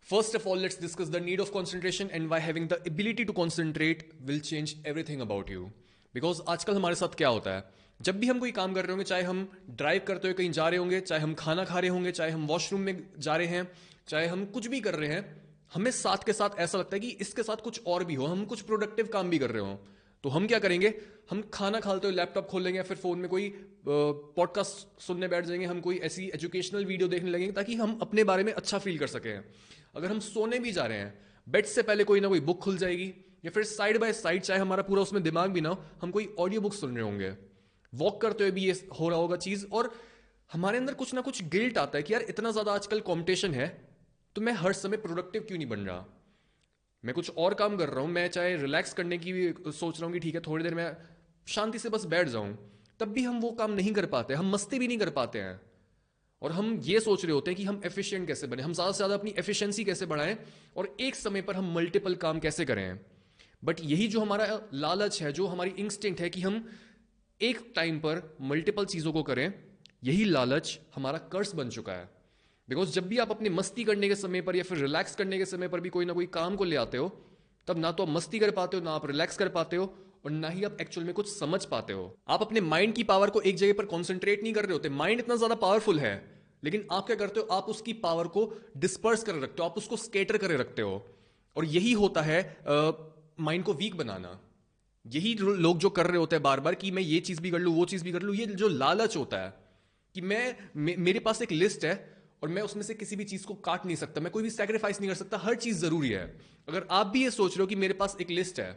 First of all, let's discuss the need of concentration and why having the ability to concentrate will change everything about you. Because आजकल हमारे साथ क्या होता है, जब भी हम कोई काम कर रहे होंगे, चाहे हम ड्राइव करते हुए कहीं जा रहे होंगे, चाहे हम खाना खा रहे होंगे, चाहे हम वॉशरूम में जा रहे हैं, चाहे हम कुछ भी कर रहे हैं, हमें साथ के साथ ऐसा लगता है कि इसके साथ कुछ और भी हो, हम कुछ प्रोडक्टिव काम भी कर रहे हो। तो हम क्या करेंगे, हम खाना खाते हुए लैपटॉप खोल लेंगे या फिर फोन में कोई पॉडकास्ट सुनने बैठ जाएंगे, हम कोई ऐसी एजुकेशनल वीडियो देखने लगेंगे ताकि हम अपने बारे में अच्छा फील कर सकें। अगर हम सोने भी जा रहे हैं, बेड से पहले कोई ना कोई बुक खुल जाएगी, या फिर साइड बाय साइड, चाहे हमारा पूरा उसमें दिमाग भी ना हो, हम कोई ऑडियो बुक सुन रहे होंगे। वॉक करते हुए भी ये हो रहा होगा चीज, और हमारे अंदर कुछ ना कुछ गिल्ट आता है कि यार इतना ज्यादा आजकल कंपटीशन है, तो मैं हर समय प्रोडक्टिव क्यों नहीं बन रहा। मैं कुछ और काम कर रहा हूं, मैं चाहे रिलैक्स करने की भी सोच रहा हूं कि ठीक है थोड़ी देर में शांति से बस बैठ जाऊं, तब भी हम वो काम नहीं कर पाते, हम मस्ती भी नहीं कर पाते हैं। और हम ये सोच रहे होते हैं कि हम एफिशिएंट कैसे बने, हम ज्यादा से ज्यादा अपनी एफिशिएंसी कैसे बढ़ाएं, और एक समय पर हम मल्टीपल काम कैसे करें। बट यही जो हमारा लालच है, जो हमारी इंस्टिंक्ट है कि हम एक टाइम पर मल्टीपल चीजों को करें, यही लालच हमारा कर्स बन चुका है। बिकॉज जब भी आप अपनी मस्ती करने के समय पर या फिर रिलैक्स करने के समय पर भी कोई ना कोई काम को ले आते हो, तब ना तो आप मस्ती कर पाते हो, ना आप रिलैक्स कर पाते हो, और ना ही आप एक्चुअल में कुछ समझ पाते हो। आप अपने माइंड की पावर को एक जगह पर कॉन्सेंट्रेट नहीं कर रहे होते। माइंड इतना ज्यादा पावरफुल है, लेकिन आप क्या करते हो, आप उसकी पावर को डिस्पर्स कर रखते हो, आप उसको स्केटर कर रखते हो। और यही होता है माइंड को वीक बनाना। यही लोग जो कर रहे होते हैं बार बार कि मैं ये चीज भी कर लूं, वो चीज भी कर लूं, ये जो लालच होता है कि मेरे पास एक लिस्ट है और मैं उसमें से किसी भी चीज को काट नहीं सकता, मैं कोई भी सैक्रिफाइस नहीं कर सकता, हर चीज जरूरी है। अगर आप भी ये सोच रहे हो कि मेरे पास एक लिस्ट है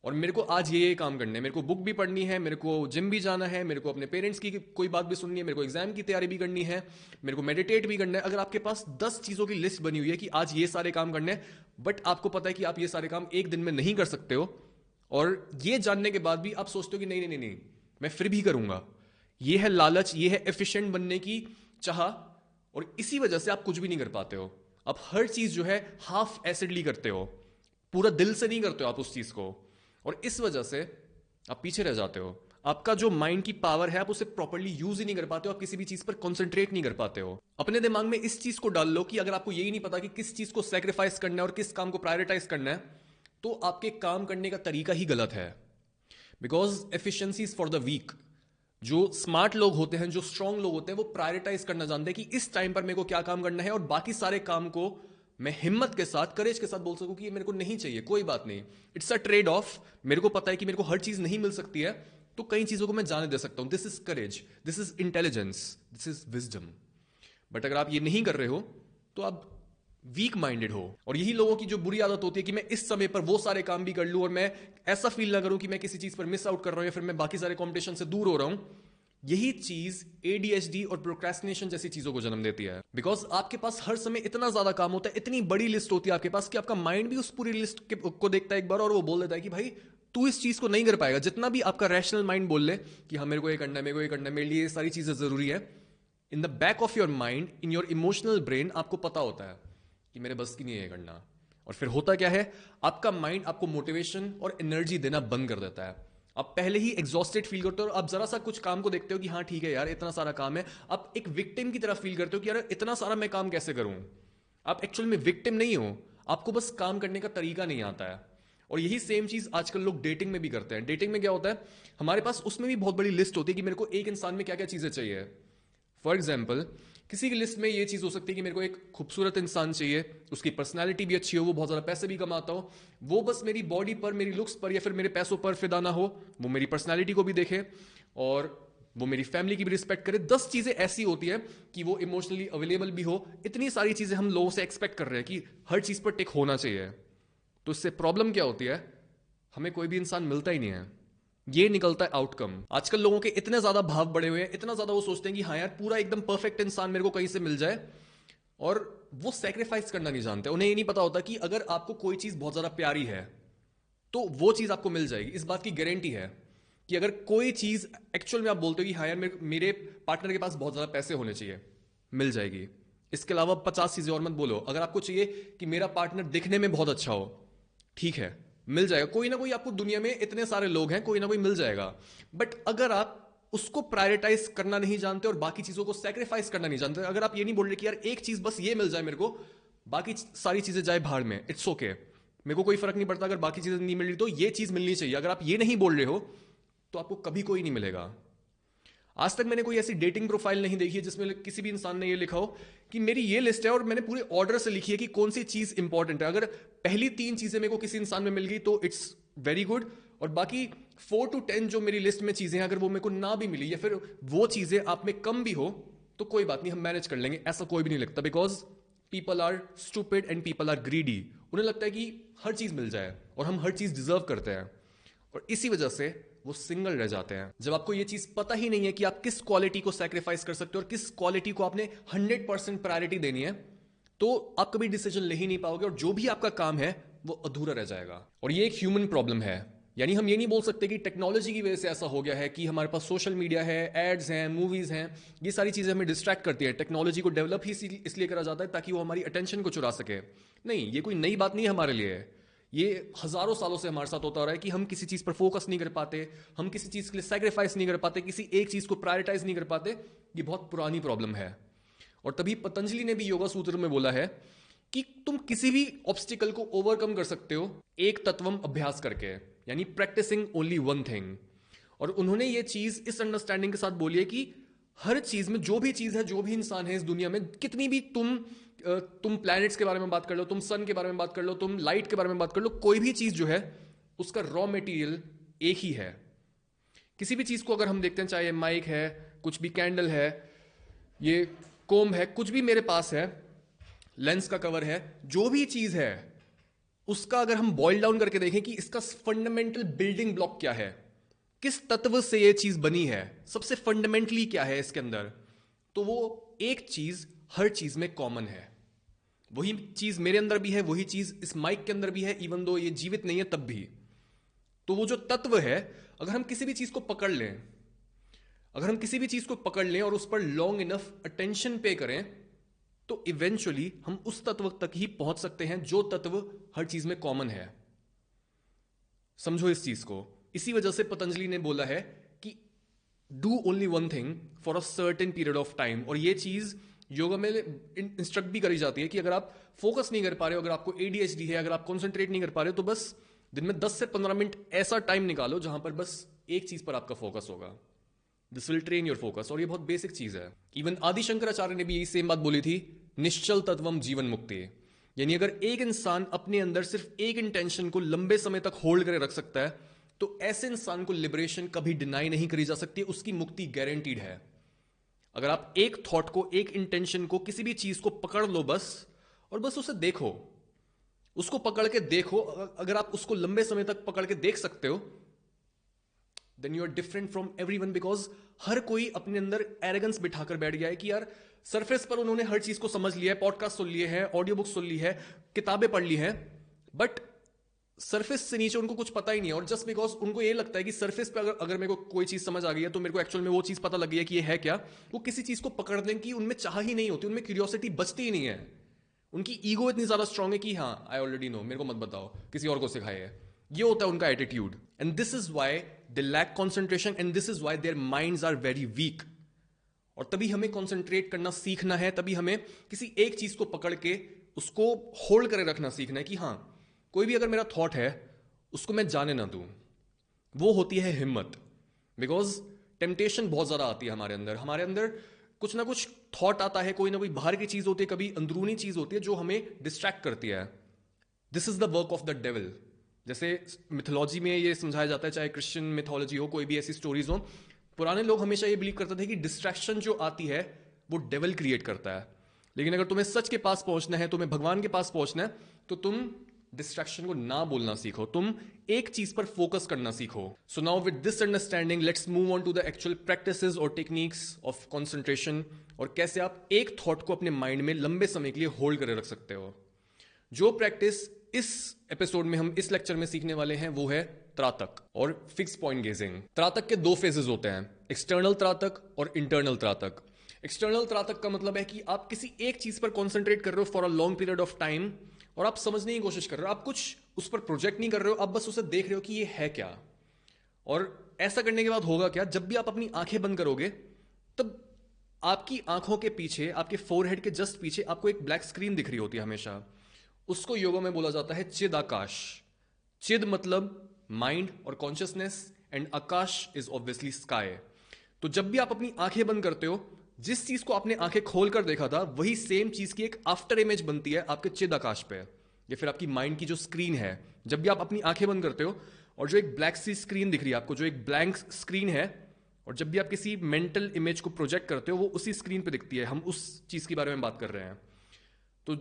और मेरे को आज ये काम करना है, मेरे को बुक भी पढ़नी है, मेरे को जिम भी जाना है, मेरे को अपने पेरेंट्स की कोई बात भी सुननी है, मेरे को एग्जाम की तैयारी भी करनी है, मेरे को मेडिटेट भी करना है, अगर आपके पास 10 चीजों की लिस्ट बनी हुई है कि आज ये सारे काम करने हैं, बट आपको पता है कि आप ये सारे काम एक दिन में नहीं कर सकते हो, और ये जानने के बाद भी आप सोचते हो कि नहीं नहीं नहीं नहीं, मैं फिर भी करूंगा, ये है लालच, ये है एफिशिएंट बनने की चाह। और इसी वजह से आप कुछ भी नहीं कर पाते हो। आप हर चीज जो है हाफ एसिडली करते हो, पूरा दिल से नहीं करते हो आप उस चीज को, और इस वजह से आप पीछे रह जाते हो। आपका जो माइंड की पावर है, आप उसे प्रॉपर्ली यूज ही नहीं कर पाते हो, आप किसी भी चीज पर कॉन्सेंट्रेट नहीं कर पाते हो। अपने दिमाग में इस चीज को डाल लो कि अगर आपको यही नहीं पता कि किस चीज को सेक्रीफाइस करना है और किस काम को प्रायोरिटाइज करना है, तो आपके काम करने का तरीका ही गलत है। Because efficiency is for the weak. जो स्मार्ट लोग होते हैं, जो स्ट्रांग लोग होते हैं, वो प्रायोरिटाइज करना जानते हैं कि इस टाइम पर मेरे को क्या काम करना है, और बाकी सारे काम को मैं हिम्मत के साथ, करेज के साथ बोल सकूं कि ये मेरे को नहीं चाहिए, कोई बात नहीं, इट्स अ ट्रेड ऑफ। मेरे को पता है कि मेरे को हर चीज नहीं मिल सकती है, तो कई चीजों को मैं जाने दे सकता हूं। This is courage, this is intelligence, this is wisdom. But अगर आप ये नहीं कर रहे हो, तो आप वीक माइंडेड हो। और यही लोगों की जो बुरी आदत होती है कि मैं इस समय पर वो सारे काम भी कर लूं और मैं ऐसा फील ना करूं कि मैं किसी चीज पर मिस आउट कर रहा हूं या फिर मैं बाकी सारे कॉम्पिटिशन से दूर हो रहा हूं। यही चीज एडीएचडी और प्रोक्रेस्टिनेशन जैसी चीजों को जन्म देती है। बिकॉज आपके पास हर समय इतना ज्यादा काम होता है, इतनी बड़ी लिस्ट होती है आपके पास, कि आपका माइंड भी उस पूरी लिस्ट को देखता है एक बार और वो बोल देता है कि भाई तू इस चीज को नहीं कर पाएगा। जितना भी आपका रैशनल माइंड बोल ले कि हाँ मेरे को ये करना है, मेरे को ये करना है, मेरे लिए ये सारी चीजें जरूरी है, in the back of your mind, in your emotional brain, आपको पता होता है कि मेरे बस की नहीं है ये करना। और फिर होता क्या है, आपका माइंड आपको मोटिवेशन और एनर्जी देना बंद कर देता है। आप पहले ही एग्जॉस्टेड फील करते हो और आप जरा सा कुछ काम को देखते हो कि हाँ ठीक है यार इतना सारा काम है, आप एक विक्टिम की तरह फील करते हो कि यार इतना सारा मैं काम कैसे करूं। आप एक्चुअल में विक्टिम नहीं हो, आपको बस काम करने का तरीका नहीं आता है। और यही सेम चीज आजकल लोग डेटिंग में भी करते हैं। डेटिंग में क्या होता है, हमारे पास उसमें भी बहुत बड़ी लिस्ट होती है कि मेरे को एक इंसान में क्या क्या चीजें चाहिए। फॉर एग्जाम्पल, किसी की लिस्ट में ये चीज हो सकती है कि मेरे को एक खूबसूरत इंसान चाहिए, उसकी पर्सनैलिटी भी अच्छी हो, वो बहुत ज्यादा पैसे भी कमाता हो, वो बस मेरी बॉडी पर, मेरी लुक्स पर या फिर मेरे पैसों पर फिदा ना हो, वो मेरी पर्सनैलिटी को भी देखे और वो मेरी फैमिली की भी रिस्पेक्ट करे। 10 चीजें ऐसी होती है कि वो इमोशनली अवेलेबल भी हो। इतनी सारी चीजें हम लोगों से एक्सपेक्ट कर रहे हैं कि हर चीज पर टिक होना चाहिए। तो इससे प्रॉब्लम क्या होती है, हमें कोई भी इंसान मिलता ही नहीं है। ये निकलता है आउटकम। आजकल लोगों के इतने ज्यादा भाव बढ़े हुए हैं, इतना ज्यादा वो सोचते हैं कि हाँ यार पूरा एकदम परफेक्ट इंसान मेरे को कहीं से मिल जाए, और वो सेक्रीफाइस करना नहीं जानते। उन्हें ये नहीं पता होता कि अगर आपको कोई चीज बहुत ज्यादा प्यारी है तो वो चीज आपको मिल जाएगी। इस बात की गारंटी है कि अगर कोई चीज एक्चुअल में आप बोलते हो कि हाँ यार मेरे पार्टनर के पास बहुत ज्यादा पैसे होने चाहिए, मिल जाएगी। इसके अलावा 50 चीजें और मत बोलो। अगर आपको चाहिए कि मेरा पार्टनर दिखने में बहुत अच्छा हो, ठीक है, मिल जाएगा। कोई ना कोई आपको, दुनिया में इतने सारे लोग हैं, कोई ना कोई मिल जाएगा। बट अगर आप उसको प्रायोरिटाइज करना नहीं जानते और बाकी चीजों को सेक्रीफाइस करना नहीं जानते, अगर आप ये नहीं बोल रहे कि यार एक चीज बस ये मिल जाए मेरे को, बाकी सारी चीजें जाए भाड़ में, इट्स ओके, मेरे को कोई फर्क नहीं पड़ता अगर बाकी चीजें नहीं मिल रही, तो ये चीज मिलनी चाहिए। अगर आप ये नहीं बोल रहे हो तो आपको कभी कोई नहीं मिलेगा। आज तक मैंने कोई ऐसी डेटिंग प्रोफाइल नहीं देखी है जिसमें किसी भी इंसान ने ये लिखा हो कि मेरी ये लिस्ट है और मैंने पूरे ऑर्डर से लिखी है कि कौन सी चीज इंपॉर्टेंट है। अगर पहली 3 चीजें मेरे को किसी इंसान में मिल गई तो इट्स वेरी गुड, और बाकी 4 to 10 जो मेरी लिस्ट में चीजें हैं अगर वो मेरे को ना भी मिली या फिर वो चीजें आप में कम भी हो तो कोई बात नहीं, हम मैनेज कर लेंगे। ऐसा कोई भी नहीं लगता, because people are stupid and people are greedy. उन्हें लगता है कि हर चीज मिल जाए और हम हर चीज डिजर्व करते हैं, और इसी वजह से वो सिंगल रह जाते हैं। जब आपको ये चीज पता ही नहीं है कि आप किस क्वालिटी को सैक्रिफाइस कर सकते हो और किस क्वालिटी को आपने 100% प्रायोरिटी देनी है, तो आप कभी डिसीजन ले ही नहीं पाओगे और जो भी आपका काम है वो अधूरा रह जाएगा। और ये एक ह्यूमन प्रॉब्लम है। यानी हम ये नहीं बोल सकते कि टेक्नोलॉजी की वजह से ऐसा हो गया है कि हमारे पास सोशल मीडिया है, एड्स हैं, मूवीज हैं, ये सारी चीजें हमें डिस्ट्रैक्ट करती है। टेक्नोलॉजी को डेवलप ही इसलिए करा जाता है ताकि वो हमारी अटेंशन को चुरा सके। नहीं, ये कोई नई बात नहीं है हमारे लिए। ये हजारों सालों से हमारे साथ होता आ रहा है कि हम किसी चीज पर फोकस नहीं कर पाते, हम किसी चीज के लिए सैक्रिफाइस नहीं कर पाते, किसी एक चीज को प्रायोरिटाइज नहीं कर पाते। ये बहुत पुरानी प्रॉब्लम है। और तभी पतंजलि ने भी योगा सूत्र में बोला है कि तुम किसी भी ऑब्स्टिकल को ओवरकम कर सकते हो एक तत्वम अभ्यास करके, यानी प्रैक्टिसिंग ओनली वन थिंग। और उन्होंने ये चीज इस अंडरस्टैंडिंग के साथ बोली है कि हर चीज में जो भी चीज है, जो भी इंसान है इस दुनिया में, कितनी भी तुम प्लैनेट्स के बारे में बात कर लो, तुम सन के बारे में बात कर लो, तुम लाइट के बारे में बात कर लो, कोई भी चीज जो है उसका रॉ मटेरियल एक ही है। किसी भी चीज को अगर हम देखते हैं, चाहे माइक है, कुछ भी कैंडल है, ये कोम है, कुछ भी मेरे पास है, लेंस का कवर है, जो भी चीज है उसका अगर हम बॉइल डाउन करके देखें कि इसका फंडामेंटल बिल्डिंग ब्लॉक क्या है, किस तत्व से ये चीज बनी है, सबसे फंडामेंटली क्या है इसके अंदर, तो वो एक चीज हर चीज में कॉमन है। वही चीज मेरे अंदर भी है, वही चीज इस माइक के अंदर भी है, इवन दो ये जीवित नहीं है तब भी। तो वो जो तत्व है, अगर हम किसी भी चीज को पकड़ लें, अगर हम किसी भी चीज को पकड़ लें और उस पर लॉन्ग इनफ अटेंशन पे करें, तो इवेंचुअली हम उस तत्व तक ही पहुंच सकते हैं जो तत्व हर चीज में कॉमन है। समझो इस चीज को। इसी वजह से पतंजलि ने बोला है कि do only one thing for a certain period of time. और ये चीज योगा में इंस्ट्रक्ट भी करी जाती है कि अगर आप फोकस नहीं कर पा रहे हो, अगर आपको एडीएचडी है, अगर आप कॉन्सेंट्रेट नहीं कर पा रहे हो, तो बस दिन में 10 से 15 मिनट ऐसा टाइम निकालो जहां पर बस एक चीज पर आपका फोकस होगा। This will train your focus. और ये बहुत बेसिक चीज है। इवन आदि शंकराचार्य ने भी यही सेम बात बोली थी, निश्चल तत्वम जीवन मुक्ति। यानी अगर एक इंसान अपने अंदर सिर्फ एक इंटेंशन को लंबे समय तक होल्ड करे रख सकता है, तो ऐसे इंसान को लिबरेशन कभी डिनाई नहीं करी जा सकती, उसकी मुक्ति गारंटीड है। अगर आप एक थॉट को, एक इंटेंशन को, किसी भी चीज को पकड़ लो बस, और बस उसे देखो, उसको पकड़ के देखो, अगर आप उसको लंबे समय तक पकड़ के देख सकते हो, then you are different from everyone. Because हर कोई अपने अंदर एरोगेंस बिठाकर बैठ गया है कि यार सरफेस पर उन्होंने हर चीज को समझ लिया है, पॉडकास्ट सुन लिए हैं, ऑडियो बुक सुन ली है, किताबें पढ़ ली हैं, बट सरफेस से नीचे उनको कुछ पता ही नहीं है। और जस्ट बिकॉज उनको ये लगता है कि सरफेस पे अगर मेरे को कोई चीज समझ आ गई है तो मेरे को एक्चुअल में वो चीज पता लग गई है कि ये है क्या, वो किसी चीज को पकड़ने की उनमें चाह ही नहीं होती, उनमें क्यूरियोसिटी बचती ही नहीं है। उनकी ईगो इतनी ज्यादा स्ट्रांग है कि हाँ आई ऑलरेडी नो, मेरे को मत बताओ, किसी और को सिखाए है। ये होता है उनका attitude. And this is why they lack concentration and this is why their minds are very weak. और तभी हमें कॉन्सेंट्रेट करना सीखना है, तभी हमें किसी एक चीज को पकड़ के उसको होल्ड करे रखना सीखना है कि हाँ, कोई भी अगर मेरा थॉट है उसको मैं जाने ना दूं। वो होती है हिम्मत। बिकॉज टेम्पटेशन बहुत ज्यादा आती है हमारे अंदर कुछ ना कुछ थॉट आता है, कोई ना कोई बाहर की चीज होती है, कभी अंदरूनी चीज होती है जो हमें डिस्ट्रैक्ट करती है। This is the work of the devil. जैसे मिथोलॉजी में ये समझाया जाता है, चाहे क्रिश्चियन मिथोलॉजी हो, कोई भी ऐसी स्टोरीज हो, पुराने लोग हमेशा ये बिलीव करते थे कि डिस्ट्रैक्शन जो आती है वो डेविल क्रिएट करता है। लेकिन अगर तुम्हें सच के पास पहुंचना है, तुम्हें भगवान के पास पहुंचना है, तो तुम डिस्ट्रैक्शन को ना बोलना सीखो, तुम एक चीज पर फोकस करना सीखो। So now with this understanding let's move on to the actual practices और टेक्निक्स ऑफ कंसंट्रेशन, और कैसे आप एक थॉट को अपने माइंड में लंबे समय के लिए होल्ड करे रख सकते हो। जो प्रैक्टिस इस एपिसोड में हम इस लेक्चर में सीखने वाले हैं वो है त्राटक और फिक्स पॉइंट गेजिंग। त्राटक के 2 फेजेस होते हैं, एक्सटर्नल त्राटक और इंटरनल त्राटक। एक्सटर्नल त्राटक का मतलब है कि आप किसी एक चीज पर कॉन्सेंट्रेट कर रहे हो for a long period of time, और आप समझने की कोशिश कर रहे हो, आप कुछ उस पर प्रोजेक्ट नहीं कर रहे हो, आप बस उसे देख रहे हो कि ये है क्या। और ऐसा करने के बाद होगा क्या, जब भी आप अपनी आंखें बंद करोगे तब आपकी आंखों के पीछे, आपके फोरहेड के जस्ट पीछे आपको एक ब्लैक स्क्रीन दिख रही होती है हमेशा। उसको योगा में बोला जाता है चिद आकाश। चिद मतलब माइंड और consciousness, and Akash is obviously sky. तो जब भी आप अपनी आंखें बंद करते हो, जिस चीज को आपने आंखें खोलकर देखा था वही सेम चीज की एक आफ्टर इमेज बनती है आपके चिद आकाश पे, या फिर आपकी माइंड की जो स्क्रीन है। जब भी आप अपनी आंखें बंद करते हो और जो एक ब्लैक सी स्क्रीन दिख रही है आपको, जो एक ब्लैंक स्क्रीन है, और जब भी आप किसी मेंटल इमेज को प्रोजेक्ट करते हो वो उसी स्क्रीन पे दिखती है। हम उस चीज के बारे में बात कर रहे हैं। तो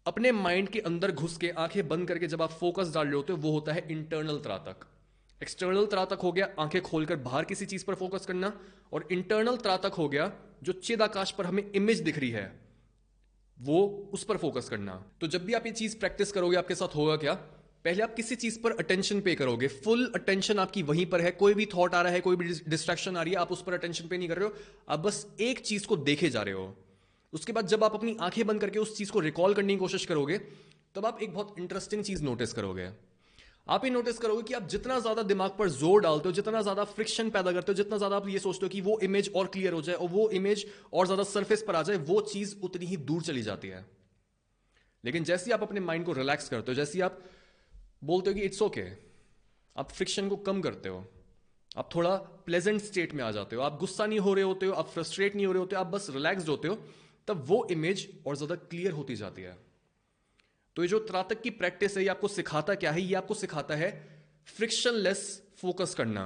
अपने माइंड के अंदर घुस के आंखें बंद करके जब आप फोकस डाल रहे होते हो वो होता है इंटरनल त्राटक। एक्सटर्नल त्राटक हो गया आंखें खोलकर बाहर किसी चीज पर फोकस करना, और इंटरनल त्राटक हो गया जो चिद आकाश पर हमें इमेज दिख रही है वो उस पर फोकस करना। तो जब भी आप ये चीज प्रैक्टिस करोगे आपके साथ होगा क्या, पहले आप किसी चीज पर अटेंशन पे करोगे, फुल अटेंशन आपकी वहीं पर है, कोई भी थॉट आ रहा है, कोई भी डिस्ट्रैक्शन आ रही है, आप उस पर अटेंशन पे नहीं कर रहे हो, आप बस एक चीज को देखे जा रहे हो। उसके बाद जब आप अपनी आंखें बंद करके उस चीज को रिकॉल करने की कोशिश करोगे, तब आप एक बहुत इंटरेस्टिंग चीज नोटिस करोगे। आप ये नोटिस करोगे कि आप जितना ज्यादा दिमाग पर जोर डालते हो, जितना ज्यादा फ्रिक्शन पैदा करते हो, जितना ज्यादा आप ये सोचते हो कि वो इमेज और क्लियर हो जाए और वो इमेज और ज्यादा सरफेस पर आ जाए, वो चीज उतनी ही दूर चली जाती है। लेकिन जैसे ही आप अपने माइंड को रिलैक्स करते हो, जैसे ही आप बोलते हो कि इट्स ओके, आप फ्रिक्शन को कम करते हो, आप थोड़ा प्लेजेंट स्टेट में आ जाते हो, आप गुस्सा नहीं हो रहे होते हो, आप फ्रस्ट्रेट नहीं हो रहे होते, आप बस रिलैक्स्ड होते हो, तब वो इमेज और ज्यादा क्लियर होती जाती है। तो ये जो त्राटक की प्रैक्टिस है ये आपको सिखाता क्या है, ये आपको सिखाता है फ्रिक्शनलेस फोकस करना,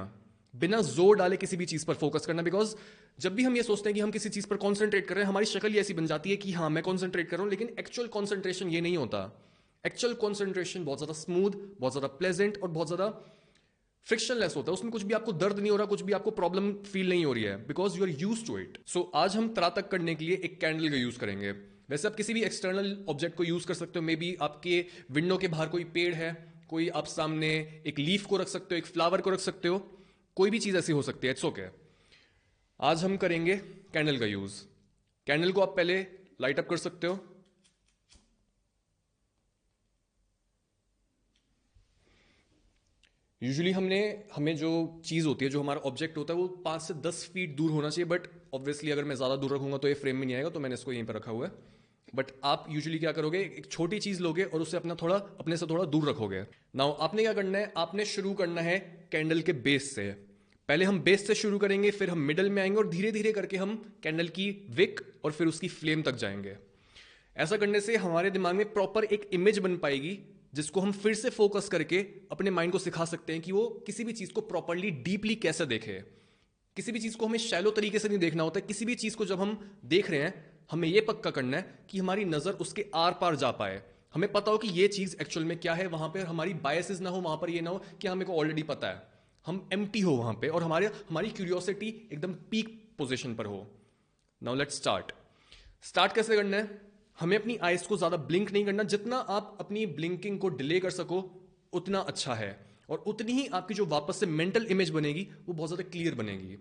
बिना जोर डाले किसी भी चीज पर फोकस करना। बिकॉज जब भी हम ये सोचते हैं कि हम किसी चीज पर कॉन्सेंट्रेट कर रहे हैं, हमारी शक्ल ऐसी बन जाती है कि हाँ मैं कॉन्सेंट्रेट कर रहा हूं, लेकिन एक्चुअल कॉन्सेंट्रेशन ये नहीं होता। एक्चुअल कॉन्सेंट्रेशन बहुत ज्यादा स्मूथ, बहुत ज्यादा प्लेजेंट और बहुत ज्यादा फ्रिक्शनलेस होता है। उसमें कुछ भी आपको दर्द नहीं हो रहा, कुछ भी आपको प्रॉब्लम फील नहीं हो रही है, because you are use to it. So आज हम त्राटक करने के लिए एक कैंडल का यूज करेंगे। वैसे आप किसी भी एक्सटर्नल ऑब्जेक्ट को यूज कर सकते हो, मे बी आपके विंडो के बाहर कोई पेड़ है, कोई आप सामने एक लीफ को रख सकते हो, एक फ्लावर को रख सकते हो, कोई भी चीज ऐसी हो सकती है, इट्स ओके। आज हम करेंगे कैंडल का यूज। कैंडल को आप पहले लाइट अप कर सकते हो। यूजुअली हमें जो चीज़ होती है, जो हमारा ऑब्जेक्ट होता है, वो 5 से 10 फीट दूर होना चाहिए, बट ऑब्वियसली अगर मैं ज़्यादा दूर रखूंगा तो ये फ्रेम में नहीं आएगा, तो मैंने इसको यहीं पर रखा हुआ है। बट आप यूजुअली क्या करोगे, एक छोटी चीज़ लोगे और उसे अपने से थोड़ा दूर रखोगे। नाउ आपने क्या करना है, आपने शुरू करना है कैंडल के बेस से। पहले हम बेस से शुरू करेंगे, फिर हम मिडल में आएंगे और धीरे धीरे करके हम कैंडल की विक और फिर उसकी फ्लेम तक जाएंगे। ऐसा करने से हमारे दिमाग में प्रॉपर एक इमेज बन पाएगी, जिसको हम फिर से फोकस करके अपने माइंड को सिखा सकते हैं कि वो किसी भी चीज को प्रॉपरली डीपली कैसे देखे। किसी भी चीज को हमें शैलो तरीके से नहीं देखना होता है। किसी भी चीज को जब हम देख रहे हैं, हमें यह पक्का करना है कि हमारी नजर उसके आर पार जा पाए। हमें पता हो कि ये चीज एक्चुअल में क्या है, वहां पर हमारी बायसेस ना हो, वहां पर ये ना हो कि हमें को ऑलरेडी पता है। हम एम्प्टी हो वहां पे और हमारी क्यूरियोसिटी एकदम पीक पोजिशन पर हो। Now let's start. स्टार्ट कैसे करना है, हमें अपनी आइज को ज्यादा ब्लिंक नहीं करना। जितना आप अपनी ब्लिंकिंग को डिले कर सको उतना अच्छा है, और उतनी ही आपकी जो वापस से मेंटल इमेज बनेगी वो बहुत ज्यादा क्लियर बनेगी।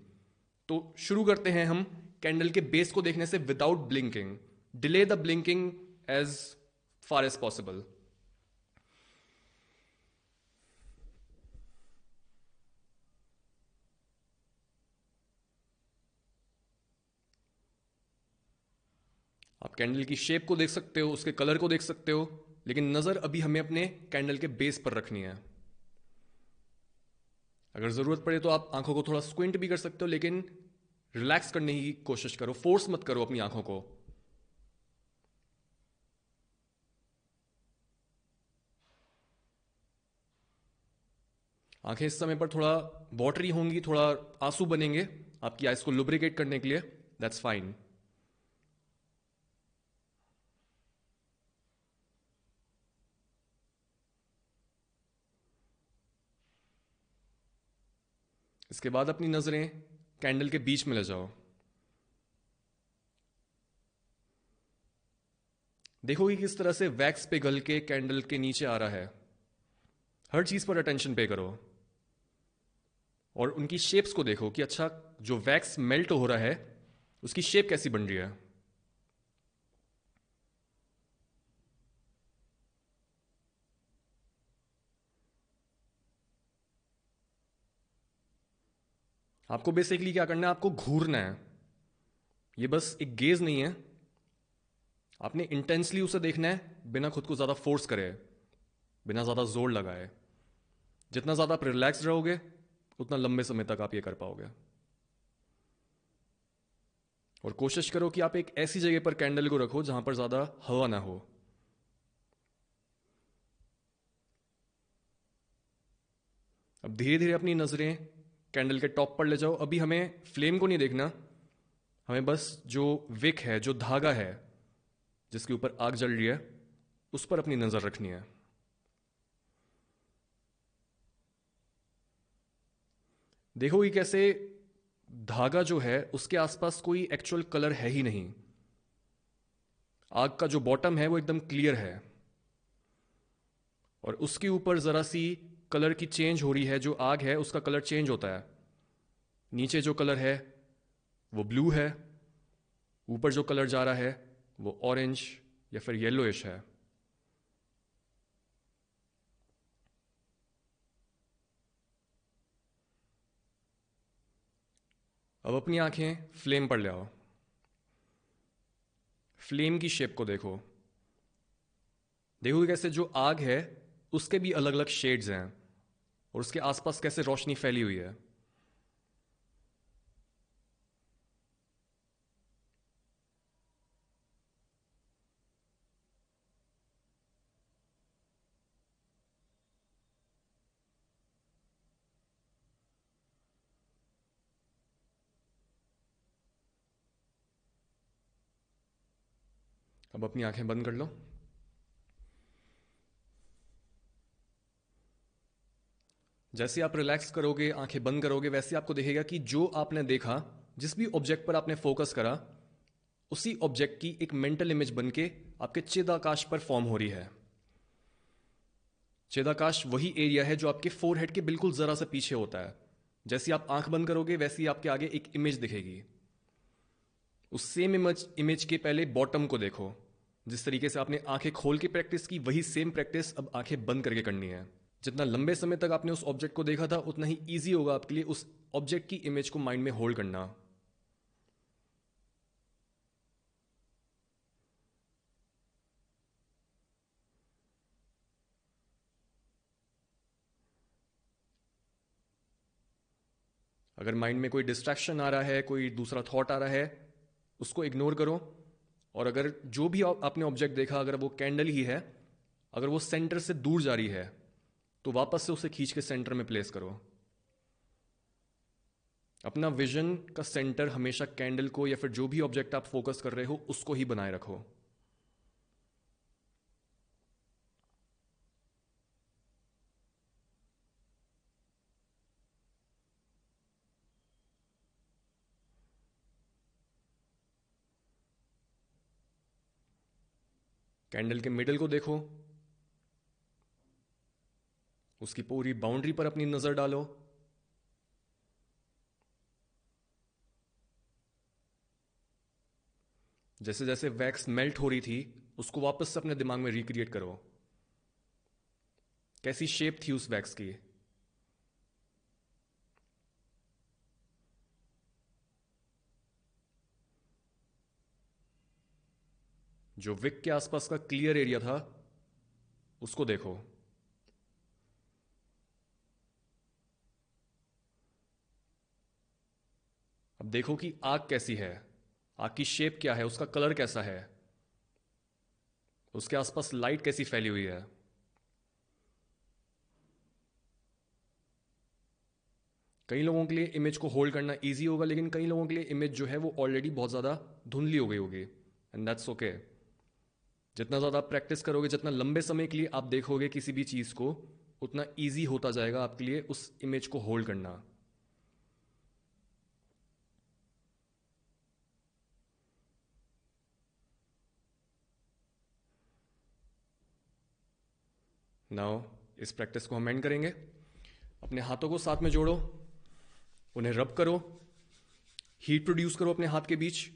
तो शुरू करते हैं हम कैंडल के बेस को देखने से without blinking. Delay the blinking as far as possible. आप कैंडल की शेप को देख सकते हो, उसके कलर को देख सकते हो, लेकिन नजर अभी हमें अपने कैंडल के बेस पर रखनी है। अगर जरूरत पड़े तो आप आंखों को थोड़ा स्क्विंट भी कर सकते हो, लेकिन रिलैक्स करने की कोशिश करो, फोर्स मत करो अपनी आंखों को। आंखें इस समय पर थोड़ा वाटरी होंगी, थोड़ा आंसू बनेंगे आपकी आइज को लुब्रिकेट करने के लिए, दैट्स फाइन। इसके बाद अपनी नजरें कैंडल के बीच में ले जाओ। देखो कि किस तरह से वैक्स पिघल के कैंडल के नीचे आ रहा है। हर चीज पर अटेंशन पे करो और उनकी शेप्स को देखो कि अच्छा, जो वैक्स मेल्ट हो रहा है उसकी शेप कैसी बन रही है। आपको बेसिकली क्या करना है, आपको घूरना है। ये बस एक गेज नहीं है, आपने इंटेंसली उसे देखना है बिना खुद को ज़्यादा फोर्स करे, बिना ज़्यादा जोर लगाए। जितना ज़्यादा आप रिलैक्स रहोगे उतना लंबे समय तक आप ये कर पाओगे। और कोशिश करो कि आप एक ऐसी जगह पर कैंडल को रखो जहां पर ज़्यादा हवा ना हो। अब धीरे धीरे अपनी नज़रें कैंडल के टॉप पर ले जाओ। अभी हमें फ्लेम को नहीं देखना, हमें बस जो विक है, जो धागा है जिसके ऊपर आग जल रही है, उस पर अपनी नज़र रखनी है। देखो कि कैसे धागा जो है उसके आसपास कोई एक्चुअल कलर है ही नहीं। आग का जो बॉटम है वो एकदम क्लियर है, और उसके ऊपर जरा सी कलर की चेंज हो रही है। जो आग है उसका कलर चेंज होता है। नीचे जो कलर है वो ब्लू है, ऊपर जो कलर जा रहा है वो ऑरेंज या फिर येलोइश है। अब अपनी आंखें फ्लेम पर ले आओ। फ्लेम की शेप को देखो। देखो कैसे जो आग है उसके भी अलग अलग शेड्स हैं, और उसके आसपास कैसे रोशनी फैली हुई है। अब अपनी आंखें बंद कर लो। जैसे आप रिलैक्स करोगे, आंखें बंद करोगे, वैसे आपको दिखेगा कि जो आपने देखा, जिस भी ऑब्जेक्ट पर आपने फोकस करा, उसी ऑब्जेक्ट की एक मेंटल इमेज बनके आपके चिदाकाश पर फॉर्म हो रही है। चिदाकाश वही एरिया है जो आपके फोरहेड के बिल्कुल जरा सा पीछे होता है। जैसे आप आंख बंद करोगे वैसे ही आपके आगे एक इमेज दिखेगी। उस सेम इमेज के पहले बॉटम को देखो। जिस तरीके से आपने आंखें खोल के प्रैक्टिस की, वही सेम प्रैक्टिस अब आंखें बंद करके करनी है। जितना लंबे समय तक आपने उस ऑब्जेक्ट को देखा था उतना ही ईजी होगा आपके लिए उस ऑब्जेक्ट की इमेज को माइंड में होल्ड करना। अगर माइंड में कोई डिस्ट्रैक्शन आ रहा है, कोई दूसरा थॉट आ रहा है, उसको इग्नोर करो। और अगर जो भी आपने ऑब्जेक्ट देखा, अगर वो कैंडल ही है, अगर वो सेंटर से दूर जा रही है, तो वापस से उसे खींच के सेंटर में प्लेस करो। अपना विजन का सेंटर हमेशा कैंडल को या फिर जो भी ऑब्जेक्ट आप फोकस कर रहे हो उसको ही बनाए रखो। कैंडल के मिडल को देखो, उसकी पूरी बाउंड्री पर अपनी नजर डालो। जैसे जैसे वैक्स मेल्ट हो रही थी, उसको वापस से अपने दिमाग में रिक्रिएट करो। कैसी शेप थी उस वैक्स की। जो विक के आसपास का क्लियर एरिया था उसको देखो। अब देखो कि आग कैसी है, आग की शेप क्या है, उसका कलर कैसा है, उसके आसपास लाइट कैसी फैली हुई है। कई लोगों के लिए इमेज को होल्ड करना इजी होगा, लेकिन कई लोगों के लिए इमेज जो है वो ऑलरेडी बहुत ज़्यादा धुंधली हो गई होगी, एंड दैट्स ओके। जितना ज़्यादा आप प्रैक्टिस करोगे, जितना लंबे समय के लिए आप देखोगे किसी भी चीज़ को, उतना ईजी होता जाएगा आपके लिए उस इमेज को होल्ड करना। नाउ इस प्रैक्टिस को हम एंड करेंगे। अपने हाथों को साथ में जोड़ो, उन्हें रब करो, हीट प्रोड्यूस करो अपने हाथ के बीच,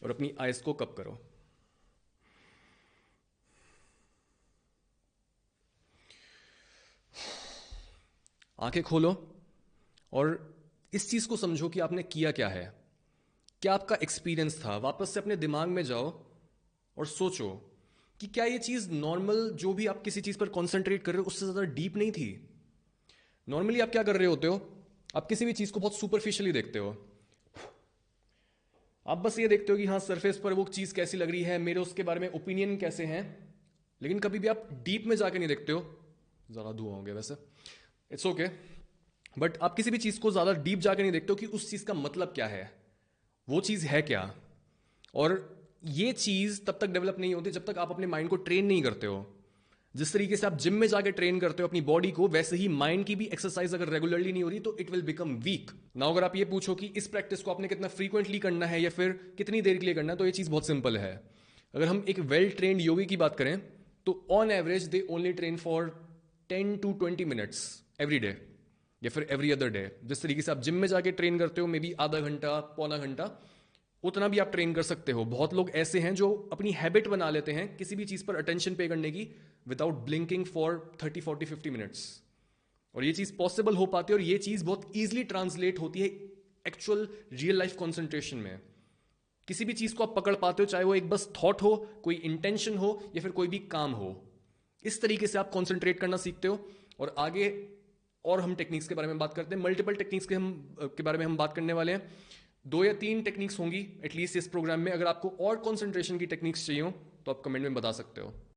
और अपनी आइज को कप करो। आंखें खोलो और इस चीज को समझो कि आपने किया क्या है। क्या आपका एक्सपीरियंस था? वापस से अपने दिमाग में जाओ और सोचो कि क्या ये चीज़ नॉर्मल, जो भी आप किसी चीज़ पर कॉन्सेंट्रेट कर रहे हो, उससे ज़्यादा डीप नहीं थी? नॉर्मली आप क्या कर रहे होते हो? आप किसी भी चीज़ को बहुत सुपरफिशियली देखते हो। आप बस ये देखते हो कि हाँ, सरफेस पर वो चीज़ कैसी लग रही है, मेरे उसके बारे में ओपिनियन कैसे हैं, लेकिन कभी भी आप डीप में जाके नहीं देखते हो। ज़्यादा धुआं हो गया वैसे, इट्स ओके। बट आप किसी भी चीज़ को ज़्यादा डीप जाके नहीं देखते हो कि उस चीज़ का मतलब क्या है, वो चीज़ है क्या। और ये चीज़ तब तक डेवलप नहीं होती जब तक आप अपने माइंड को ट्रेन नहीं करते हो। जिस तरीके से आप जिम में जाके ट्रेन करते हो अपनी बॉडी को, वैसे ही माइंड की भी एक्सरसाइज अगर रेगुलरली नहीं हो रही तो इट विल बिकम वीक ना। अगर आप ये पूछो कि इस प्रैक्टिस को आपने कितना फ्रीक्वेंटली करना है या फिर कितनी देर के लिए करना है, तो ये चीज़ बहुत सिंपल है। अगर हम एक वेल ट्रेन्ड योगी की बात करें तो on average they only train for 10 to 20 minutes every day या फिर एवरी अदर डे। जिस तरीके से आप जिम में जाके ट्रेन करते हो, मे बी आधा घंटा पौना घंटा, उतना भी आप ट्रेन कर सकते हो। बहुत लोग ऐसे हैं जो अपनी हैबिट बना लेते हैं किसी भी चीज़ पर अटेंशन पे करने की विदाउट ब्लिंकिंग फॉर 30 40 50 मिनट्स। और ये चीज़ पॉसिबल हो पाती है और ये चीज़ बहुत ईजिली ट्रांसलेट होती है एक्चुअल रियल लाइफ कॉन्सेंट्रेशन में। किसी भी चीज़ को आप पकड़ पाते हो, चाहे वो एक बस थॉट हो, कोई इंटेंशन हो या फिर कोई भी काम हो। इस तरीके से आप कॉन्सेंट्रेट करना सीखते हो। और आगे और हम टेक्निक्स के बारे में बात करते हैं, मल्टीपल टेक्निक्स के बारे में हम बात करने वाले हैं। 2 या 3 टेक्निक्स होंगी एटलीस्ट इस प्रोग्राम में। अगर आपको और कंसंट्रेशन की टेक्निक्स चाहिए हो तो आप कमेंट में बता सकते हो।